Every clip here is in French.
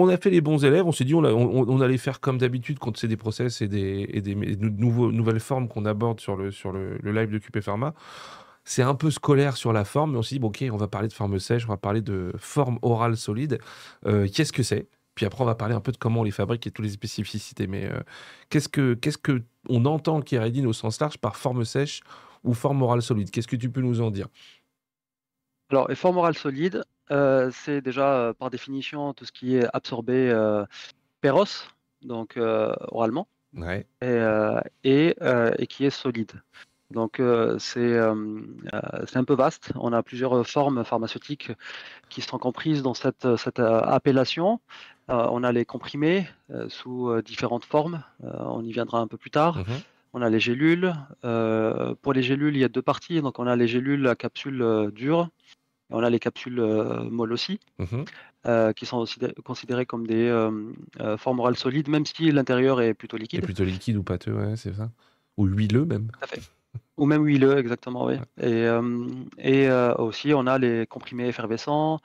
on a fait les bons élèves, on s'est dit on allait faire comme d'habitude quand c'est des process et des nouvelles formes qu'on aborde sur le live de QP Pharma. C'est un peu scolaire sur la forme, mais on s'est dit, bon, ok, on va parler de forme sèche, on va parler de forme orale solide. Qu'est-ce que c'est? Puis après, on va parler un peu de comment on les fabrique et toutes les spécificités. Mais qu'est-ce que on entend, Kéredine, au sens large, par forme sèche ou forme orale solide? Qu'est-ce que tu peux nous en dire? Alors, les formes orales solides, c'est déjà par définition tout ce qui est absorbé péros, donc oralement, Ouais. et qui est solide. Donc, c'est un peu vaste. On a plusieurs formes pharmaceutiques qui sont comprises dans cette appellation. On a les comprimés sous différentes formes. On y viendra un peu plus tard. Mhm. On a les gélules. Pour les gélules, il y a deux parties. Donc, on a les gélules à capsule dure. Et on a les capsules molles aussi, Mhm. qui sont aussi considérées comme des formes orales solides, même si l'intérieur est plutôt Et liquide. plutôt liquide ou pâteux, ouais, c'est ça. Ou huileux même. Tout à fait. Ou même huileux, exactement, oui. Ouais. Et aussi, on a les comprimés effervescents,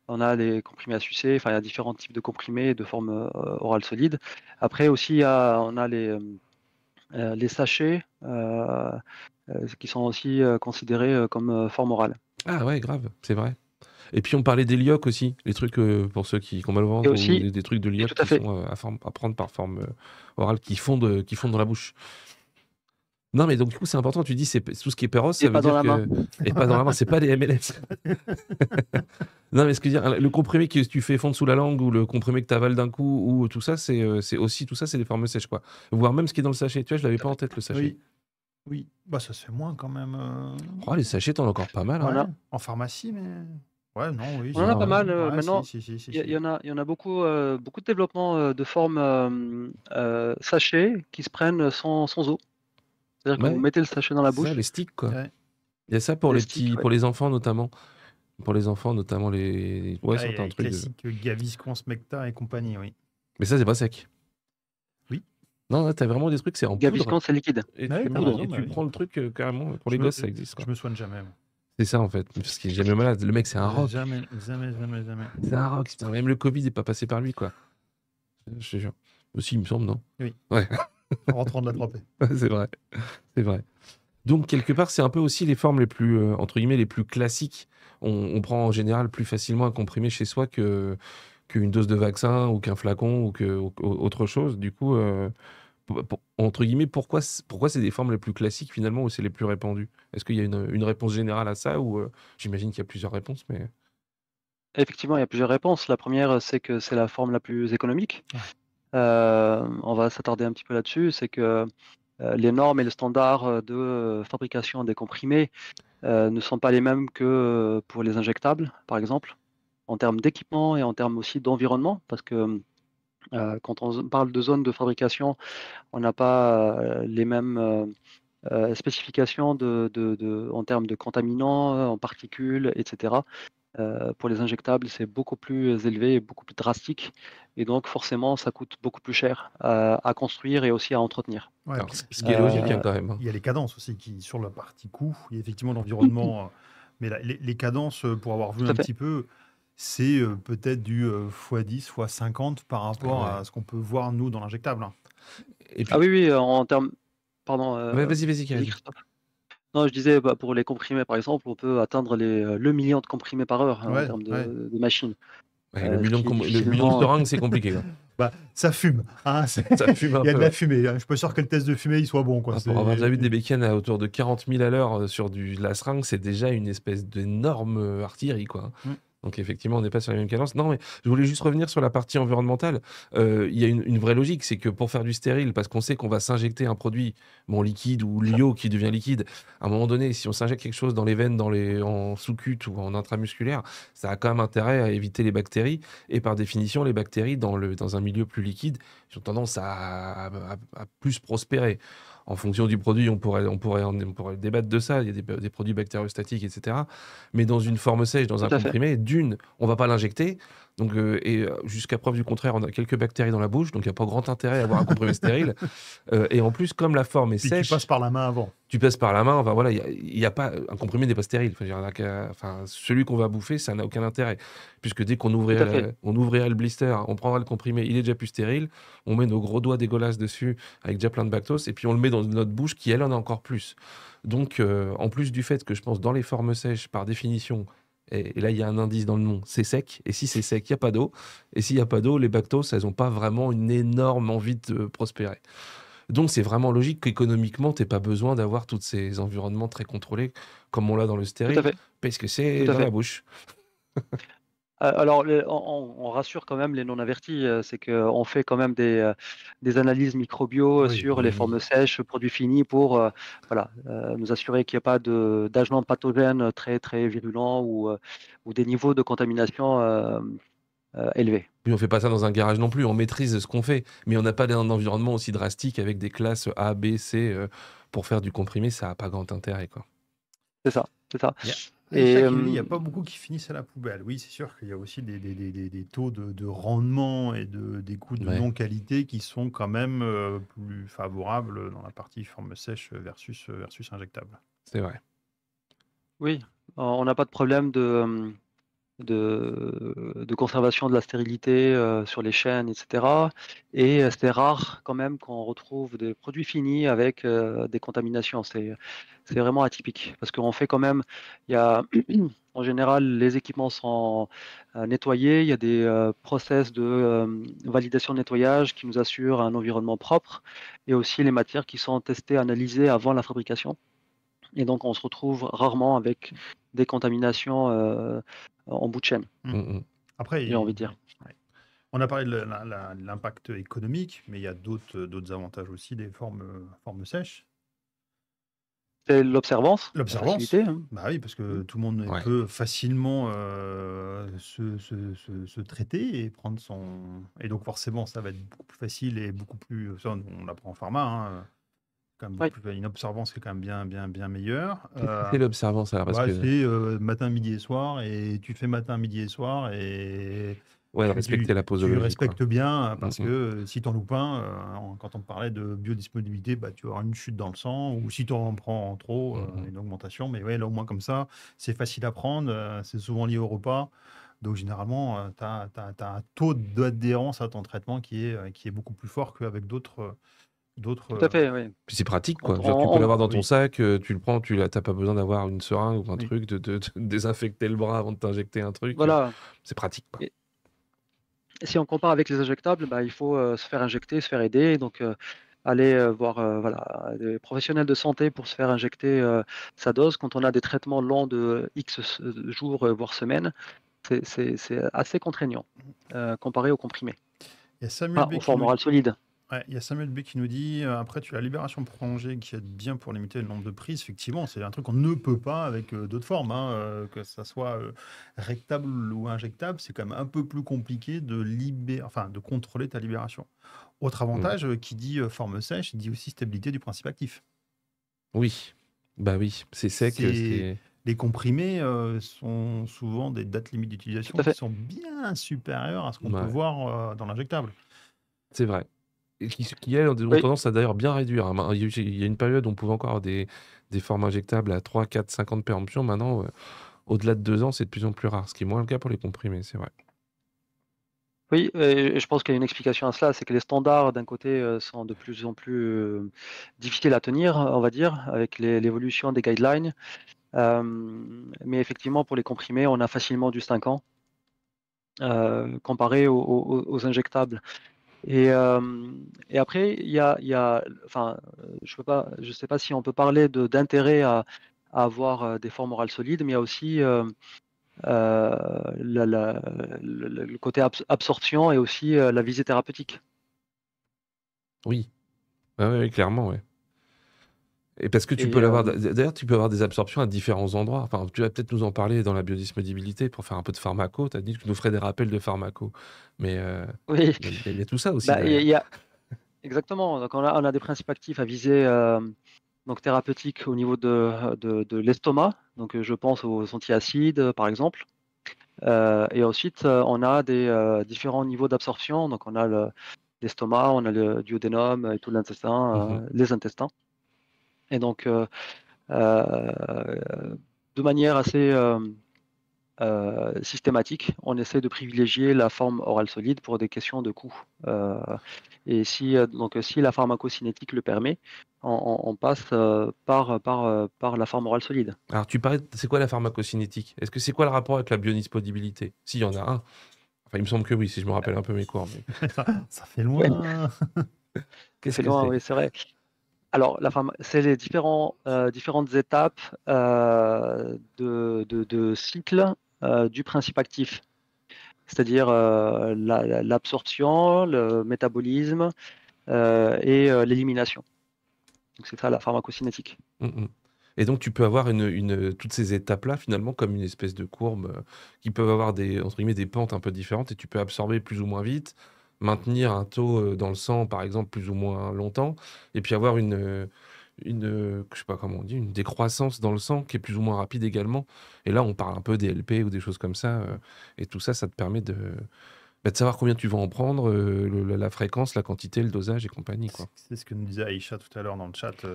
on a les comprimés à sucer, enfin, il y a différents types de comprimés de forme orale solide. Après aussi, on a les sachets qui sont aussi considérés comme forme orale. Ah ouais, grave, c'est vrai. Et puis on parlait des liocs aussi, les trucs pour ceux qui ont mal au Et ventre ou aussi, des trucs de et liocs tout à qui fait, sont à prendre par forme orale, qui fondent dans la bouche. Non, mais donc du coup c'est important. Tu dis c'est tout ce qui est péros, et ça veut pas dans dire la main. que et pas dans la main, c'est pas des MLF. Non, mais ce que je veux dire, le comprimé que tu fais fondre sous la langue ou le comprimé que tu avales d'un coup ou tout ça, c'est aussi tout ça, c'est des formes sèches quoi. Voire même ce qui est dans le sachet. Tu vois, je l'avais Tout à pas en fait. tête le sachet. Oui, oui. Bah, ça se fait moins quand même. Oh, les sachets, t'en as encore pas mal, hein. On Ouais, a, en pharmacie, mais. Ouais, non, oui, on en si. a Ah pas ouais. mal Ouais, si, maintenant. si, si, si, Il si. y en a beaucoup, beaucoup de développement de formes sachets qui se prennent sans eau. C'est-à-dire que vous Ouais, mettez le sachet dans la c'est ça, les bouche, sticks quoi. Ouais. Il y a ça pour les les sticks, petits, ouais. pour les enfants notamment. Pour les enfants, notamment les. Ouais, Ouais, certains les trucs. classiques Gaviscon, Smecta et compagnie, oui. Mais ça, c'est pas sec. Oui. Non, là, t'as vraiment des trucs, c'est en poudre. Gaviscon, c'est liquide. Et Ouais, tu, t'as Poudre. raison, et bah tu oui. prends le truc carrément. Pour les Je me, gosses, ça existe je quoi. me soigne jamais, moi. C'est ça en fait. Parce qu'il est jamais malade. Le mec, c'est un rock. Jamais, jamais, jamais, jamais. C'est un rock. Putain, même le Covid n'est pas passé par lui quoi. Je te jure. Aussi, il me semble, non? Oui, Ouais, en rentrant de l'attraper. c'est vrai. C'est vrai. Donc, quelque part, c'est un peu aussi les formes les plus, entre guillemets, les plus classiques. On prend en général plus facilement un comprimé chez soi qu'une dose de vaccin ou qu'un flacon ou autre chose. Du coup, entre guillemets, pourquoi c'est des formes les plus classiques finalement ou c'est les plus répandues? Est-ce qu'il y a une réponse générale à ça ou j'imagine qu'il y a plusieurs réponses, mais. Effectivement, il y a plusieurs réponses. La première, c'est que c'est la forme la plus économique. Ouais. On va s'attarder un petit peu là-dessus. C'est que les normes et le standard de fabrication des comprimés ne sont pas les mêmes que pour les injectables, par exemple, en termes d'équipement et en termes aussi d'environnement, parce que quand on parle de zone de fabrication, on n'a pas les mêmes spécifications en termes de contaminants, en particules, etc. Pour les injectables, c'est beaucoup plus élevé et beaucoup plus drastique. Et donc, forcément, ça coûte beaucoup plus cher à construire et aussi à entretenir. Ouais, Alors, puis, ce puis qui est il y a logique hein, les, quand même. Hein. il y a les cadences aussi qui, sur la partie coût, il y a effectivement l'environnement. Mais les cadences, pour avoir vu Tout à un fait. petit peu, c'est peut-être du x10, x50 par Ah rapport ouais. à ce qu'on peut voir, nous, dans l'injectable, hein. Et Ah puis, oui, oui, en termes. Pardon, vas-y, vas-y, Khaled. Christophe. Non, je disais, bah, pour les comprimés, par exemple, on peut atteindre le million de comprimés par heure hein, en Ouais, termes ouais. de machines, Ouais, le ce million de, qui est le million de difficilement. seringues, c'est compliqué. Quoi. Bah, ça fume, hein, Ça fume un il y a de peu. la Ouais. fumée, hein. Je suis pas sûr que le test de fumée il soit bon, quoi. Ah, pour avoir déjà vu des bécanes à autour de 40 000 à l'heure sur de la seringue, c'est déjà une espèce d'énorme artillerie, quoi. Mm. Donc effectivement, on n'est pas sur la même cadence. Non, mais je voulais juste revenir sur la partie environnementale. Il y a une vraie logique, c'est que pour faire du stérile, parce qu'on sait qu'on va s'injecter un produit, bon, liquide ou l'IO qui devient liquide, à un moment donné, si on s'injecte quelque chose dans les veines, en sous-cute ou en intramusculaire, ça a quand même intérêt à éviter les bactéries. Et par définition, les bactéries, dans un milieu plus liquide, ils ont tendance à plus prospérer. En fonction du produit, on pourrait débattre de ça. Il y a des produits bactériostatiques, etc. Mais dans une forme sèche, dans un Tout à fait. comprimé, on va pas l'injecter. Donc, jusqu'à preuve du contraire, on a quelques bactéries dans la bouche, donc il n'y a pas grand intérêt à avoir un comprimé stérile. Et en plus, comme la forme est Puis tu passes sèche, par la main avant. tu passes par la main, enfin voilà, il y a pas, un comprimé n'est pas stérile. Enfin, il y en a enfin, celui qu'on va bouffer, ça n'a aucun intérêt. Puisque dès qu'on Tout ouvrirait, à fait. on ouvrirait le blister, on prendra le comprimé, il est déjà plus stérile, on met nos gros doigts dégueulasses dessus avec déjà plein de bactose, et puis on le met dans notre bouche qui, elle, en a encore plus. Donc, en plus du fait que je pense dans les formes sèches, par définition, et là il y a un indice dans le nom, c'est sec, et si c'est sec, il n'y a pas d'eau, et s'il n'y a pas d'eau, les bactoses, elles n'ont pas vraiment une énorme envie de prospérer. Donc c'est vraiment logique qu'économiquement, tu n'aies pas besoin d'avoir tous ces environnements très contrôlés comme on l'a dans le Tout à stérile, fait. parce que Tout c'est à dans la fait. bouche. Alors, on rassure quand même les non-avertis, c'est qu'on fait quand même des analyses microbio Oui, sur les formes Oui, sèches, produits finis pour voilà, nous assurer qu'il n'y a pas d'agents pathogènes très, très virulents ou des niveaux de contamination élevés. puis on fait pas ça dans un garage non plus, on maîtrise ce qu'on fait, mais on n'a pas un environnement aussi drastique avec des classes A, B, C pour faire du comprimé, ça n'a pas grand intérêt, quoi. C'est ça, c'est ça. Il y a Et Aïcha qui nous dit il n'y a pas beaucoup qui finissent à la poubelle. Oui, c'est sûr qu'il y a aussi des taux de rendement et des coûts de Ouais, non-qualité qui sont quand même plus favorables dans la partie forme sèche versus injectable. c'est vrai. oui, on n'a pas de problème de conservation de la stérilité sur les chaînes, etc. Et c'est rare quand même qu'on retrouve des produits finis avec des contaminations. C'est vraiment atypique parce qu'on fait quand même, il y a, en général, les équipements sont nettoyés, il y a des process de validation de nettoyage qui nous assurent un environnement propre et aussi les matières qui sont testées, analysées avant la fabrication. Et donc, on se retrouve rarement avec des contaminations en bout de chaîne, Mm, mm. Après, j'ai envie de dire. ouais. On a parlé de l'impact économique, mais il y a d'autres avantages aussi des formes sèches. C'est l'observance, la L'observance, facilité, hein. bah oui, parce que tout le monde Ouais. peut facilement se traiter et prendre son. Et donc forcément, ça va être beaucoup plus facile et beaucoup plus. Ça, on l'apprend en pharma, hein, quand même Oui, une observance qui est quand même bien meilleure. Qu'est-ce que c'est l'observance alors? Parce Bah, que, c'est matin, midi et soir, et tu fais matin, midi et soir, et ouais, tu, respecter la tu posologie, quoi. respectes bien Mm, parce mm. que si tu en loupes un, quand on parlait de biodisponibilité, bah, tu auras une chute dans le sang, ou si tu en prends trop, Mm, mm. une augmentation. Mais ouais, là, au moins comme ça, c'est facile à prendre, c'est souvent lié au repas. Donc généralement, tu as un taux d'adhérence à ton traitement qui est beaucoup plus fort qu'avec d'autres. tout à fait, oui. Puis c'est pratique, On- quoi. Genre, tu peux l'avoir Ah dans ton oui, sac, tu le prends, t'as pas besoin d'avoir une seringue ou un oui. truc, de désinfecter le bras avant de t'injecter un truc. Voilà. C'est pratique, quoi. Et si on compare avec les injectables, bah, il faut se faire injecter, se faire aider. Donc, aller voir voilà, des professionnels de santé pour se faire injecter sa dose. Quand on a des traitements longs de X jours, voire semaines, c'est assez contraignant comparé aux comprimés, Il y a Samuel enfin, B aux qui formes nous orales solides. Ouais, il y a Samuel B qui nous dit après, tu as la libération prolongée qui aide bien pour limiter le nombre de prises. Effectivement, c'est un truc qu'on ne peut pas avec d'autres formes, hein, que ça soit rectable ou injectable. C'est quand même un peu plus compliqué de contrôler ta libération. Autre Mm. avantage, qui dit forme sèche, il dit aussi stabilité du principe actif. Oui. Bah oui, c'est sec, C'est c'est. Les comprimés sont souvent des dates limites Tout d'utilisation à qui fait. sont bien supérieures à ce qu'on peut Ouais, voir dans l'injectable. c'est vrai. Et qui elles, ont Oui, tendance à d'ailleurs bien réduire, hein. Il y a une période où on pouvait encore avoir des formes injectables à 3, 4, 50 péremptions. Maintenant, au-delà de 2 ans, c'est de plus en plus rare, ce qui est moins le cas pour les comprimés, c'est vrai. oui, et je pense qu'il y a une explication à cela, c'est que les standards d'un côté sont de plus en plus difficiles à tenir, on va dire, avec l'évolution des guidelines. Mais effectivement, pour les comprimés, on a facilement du 5 ans comparé aux injectables. Et, euh, et après, enfin, je sais pas si on peut parler d'intérêt à avoir des formes orales solides, mais il y a aussi euh, le côté absorption et aussi la visée thérapeutique. Oui, ah ouais, ouais, clairement, ouais. Et parce que tu Et peux l'avoir, d'ailleurs, tu peux avoir des absorptions à différents endroits. Enfin, tu vas peut-être nous en parler dans la biodisponibilité pour faire un peu de pharmaco. Tu as dit que tu nous ferais des rappels de pharmaco. Mais oui, il y a tout ça aussi bah, derrière. exactement. Donc on a des principes actifs à visée donc thérapeutiques au niveau de l'estomac. Donc je pense aux antiacides par exemple. Et ensuite, on a des différents niveaux d'absorption. Donc, on a l'estomac, on a le duodénum et tout l'intestin, les intestins. Et donc, de manière assez systématique, on essaie de privilégier la forme orale solide pour des questions de coût. Et si la pharmacocinétique le permet, on passe par la forme orale solide. Alors, tu parlais, c'est quoi la pharmacocinétique? Est-ce que c'est quoi le rapport avec la biodisponibilité? S'il y en a un. Enfin, il me semble que oui, si je me rappelle un peu mes cours. Mais Ça fait loin. qu'est-ce C'est que loin, c'est? oui, c'est vrai. Alors, c'est les différentes étapes de cycle du principe actif, c'est-à-dire l'absorption, le métabolisme et l'élimination. Donc, c'est ça la pharmacocinétique. Et donc, tu peux avoir toutes ces étapes-là, finalement, comme une espèce de courbe qui peuvent avoir entre guillemets, des pentes un peu différentes et tu peux absorber plus ou moins vite, maintenir un taux dans le sang, par exemple, plus ou moins longtemps, et puis avoir je sais pas comment on dit, une décroissance dans le sang qui est plus ou moins rapide également. Et là, on parle un peu des LP ou des choses comme ça. Et tout ça, ça te permet de savoir combien tu vas en prendre, la fréquence, la quantité, le dosage et compagnie, quoi. C'est ce que nous disait Aïcha tout à l'heure dans le chat.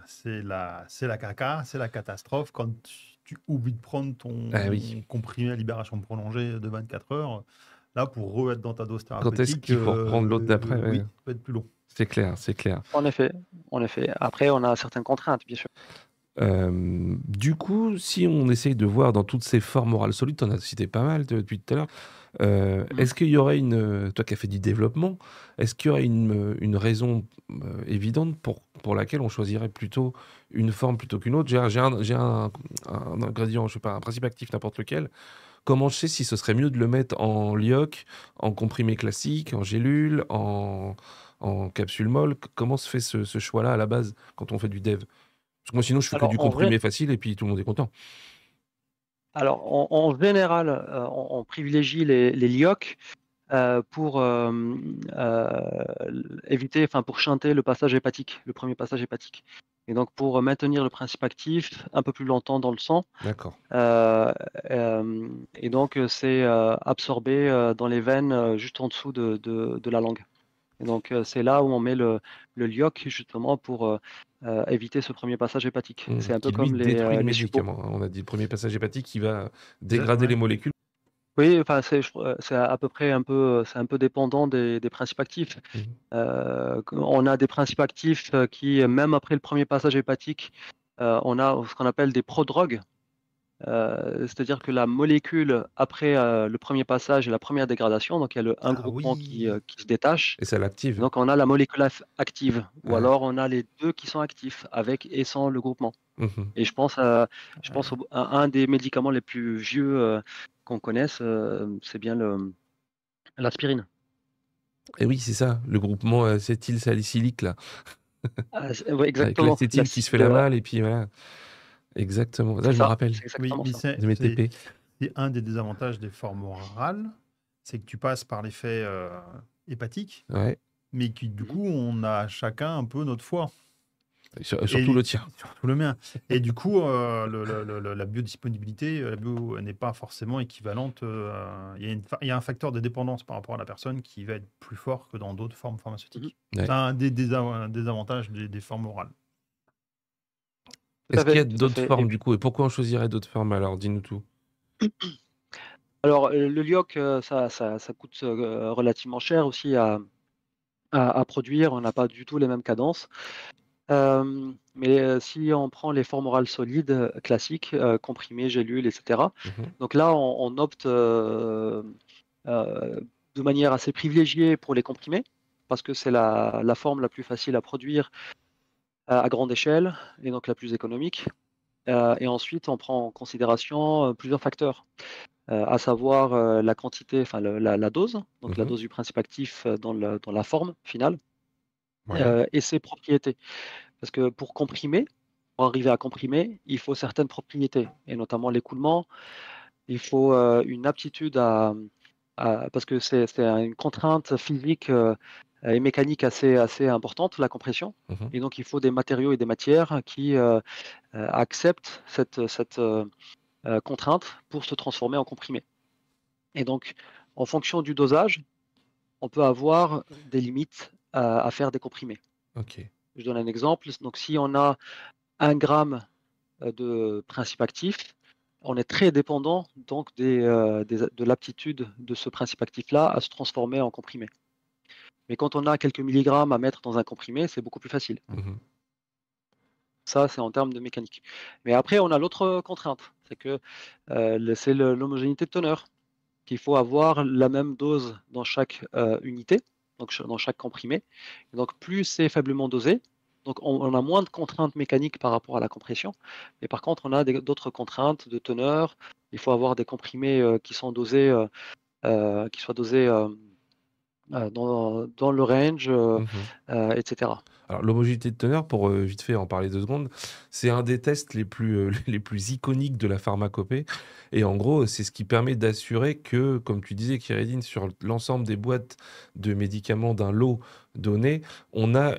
C'est la caca, c'est la catastrophe quand tu oublies de prendre ton Ah oui. comprimé à libération prolongée de 24 heures. Là, pour re-être dans ta dose Quand est-ce thérapeutique, qu'il faut reprendre l'autre d'après? Ouais. oui, ça peut être plus long. C'est clair, c'est clair. En effet. Après, on a certaines contraintes, bien sûr. Du coup, si on essaye de voir dans toutes ces formes orales solides, tu en as cité pas mal depuis tout à l'heure, est-ce qu'il y aurait toi qui as fait du développement, est-ce qu'il y aurait une raison évidente pour laquelle on choisirait plutôt une forme plutôt qu'une autre? J'ai un ingrédient, je sais pas, un principe actif, n'importe lequel. Comment je sais si ce serait mieux de le mettre en LIOC, en comprimé classique, en gélule, en capsule molle? Comment se fait ce choix-là à la base quand on fait du dev? Parce que moi, sinon, je fais que Alors, du en vrai, comprimé facile et puis tout le monde est content. en général, on privilégie les LIOC pour éviter, enfin pour chanter le passage hépatique, le premier passage hépatique. Et donc pour maintenir le principe actif un peu plus longtemps dans le sang. D'accord. Et donc c'est absorbé dans les veines juste en dessous de la langue. Et donc c'est là où on met le LIOC justement pour éviter ce premier passage hépatique. C'est un Qui peu lui comme détruit le les chupeaux. médicament, hein. On a dit le premier passage hépatique qui va dégrader Ouais. les molécules. Oui, enfin c'est à peu près c'est un peu dépendant des principes actifs. On a des principes actifs qui, même après le premier passage hépatique, on a ce qu'on appelle des prodrogues. C'est-à-dire que la molécule, après le premier passage et la première dégradation, donc il y a un Ah groupement qui oui. se détache. Et ça l'active. Donc on a la molécule active, ou Ah. alors on a les deux qui sont actifs, avec et sans le groupement. Mhm. Et je pense à un des médicaments les plus vieux qu'on connaisse, c'est bien l'aspirine. Et oui, c'est ça, le groupement acétylsalicylique, là, Ouais, avec exactement. l'acétyl qui se fait la malle, et puis voilà. Exactement. Là, C'est je me ça, rappelle c'est Oui, exactement mais ça. de mes TP. c'est un des désavantages des formes orales, c'est que tu passes par l'effet hépatique, Ouais. mais qui du coup, on a chacun un peu notre foie. Surtout le tien. Surtout le mien. Et du coup, la biodisponibilité n'est pas forcément équivalente. Il y a un facteur de dépendance par rapport à la personne qui va être plus fort que dans d'autres formes pharmaceutiques. Ouais. C'est un des désavantages des formes orales. Est-ce qu'il y a tout à d'autres fait. formes, du coup? Et pourquoi on choisirait d'autres formes, alors? Dis-nous tout. Alors, le LIOC, ça coûte relativement cher aussi à produire. On n'a pas du tout les mêmes cadences. Mais si on prend les formes orales solides classiques, comprimés, gélules, etc. Donc là, on opte de manière assez privilégiée pour les comprimés, parce que c'est la forme la plus facile à produire à grande échelle et donc la plus économique. Et ensuite, on prend en considération plusieurs facteurs, à savoir la quantité, enfin la dose, donc la dose du principe actif dans la forme finale, Ouais. et ses propriétés. Parce que pour arriver à comprimer, il faut certaines propriétés, et notamment l'écoulement. Il faut une aptitude parce que c'est une contrainte physique et mécanique assez importante, la compression. Et donc, il faut des matériaux et des matières qui acceptent cette contrainte pour se transformer en comprimé. Et donc, en fonction du dosage, on peut avoir des limites à faire des comprimés. Ok. Je donne un exemple. Donc, si on a 1 gramme de principe actif, on est très dépendant donc de l'aptitude de ce principe actif-là à se transformer en comprimé. Mais quand on a quelques milligrammes à mettre dans un comprimé, c'est beaucoup plus facile. Mhm. Ça, c'est en termes de mécanique. Mais après, on a l'autre contrainte, c'est que c'est l'homogénéité de teneur, qu'il faut avoir la même dose dans chaque unité, donc dans chaque comprimé. Et donc, plus c'est faiblement dosé, donc on a moins de contraintes mécaniques par rapport à la compression, mais par contre, on a d'autres contraintes de teneur. Il faut avoir des comprimés qui sont dosés, qui soient dosés dans le range, Mhm. etc. Alors, l'homogénéité de teneur, pour vite fait en parler 2 secondes, c'est un des tests les plus, les plus iconiques de la pharmacopée. Et en gros, c'est ce qui permet d'assurer que, comme tu disais, Kyridine, sur l'ensemble des boîtes de médicaments d'un lot donné, on a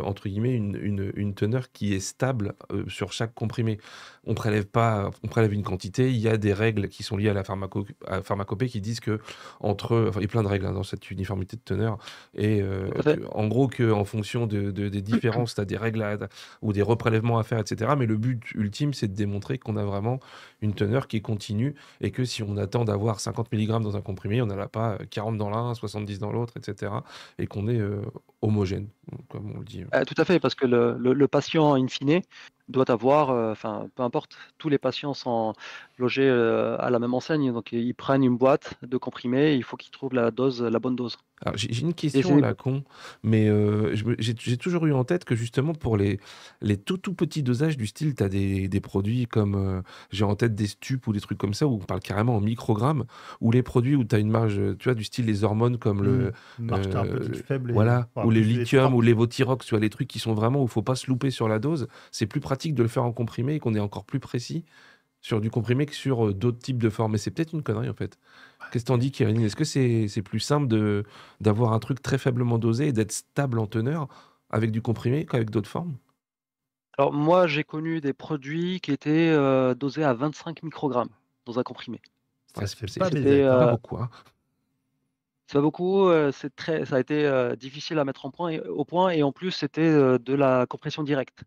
entre guillemets, une teneur qui est stable sur chaque comprimé. On prélève pas, on prélève une quantité. Il y a des règles qui sont liées à la pharmacopée qui disent que enfin, il y a plein de règles dans cette uniformité de teneur. Et Tout à fait. en gros, qu'en fonction des différences, tu as des règles ou des reprélèvements à faire, etc. Mais le but ultime, c'est de démontrer qu'on a vraiment une teneur qui est continue et que si on attend d'avoir 50 milligrammes dans un comprimé, on n'en a pas 40 dans l'un, 70 dans l'autre, etc. Et qu'on est homogène, comme on le dit. Tout à fait, parce que le patient, in fine, doit avoir, enfin, peu importe, tous les patients sont logés à la même enseigne, donc ils prennent une boîte de comprimés, il faut qu'ils trouvent la bonne dose. Alors, j'ai une Et question à c'est la con, mais j'ai toujours eu en tête que justement pour les tout petits dosages du style, tu as des produits comme, j'ai en tête des stupes ou des trucs comme ça, où on parle carrément en microgrammes, ou les produits où tu as une marge, tu vois, du style les hormones comme Une marge thérapeutique faible et voilà, ou le plus lithium, ou forte. l'évothyrox, tu vois, les trucs qui sont vraiment où il faut pas se louper sur la dose. C'est plus pratique de le faire en comprimé et qu'on est encore plus précis sur du comprimé que sur d'autres types de formes. Mais c'est peut-être une connerie en fait. Qu'est-ce que t'en dis, Kérini? Est-ce que c'est plus simple d'avoir un truc très faiblement dosé et d'être stable en teneur avec du comprimé qu'avec d'autres formes? Alors moi, j'ai connu des produits qui étaient dosés à 25 microgrammes dans un comprimé. Ouais, Ça se fait Et pas c'était baiser. c'est pas beaucoup, hein. c'est pas beaucoup, ça a été difficile à mettre au point, et en plus, c'était de la compression directe.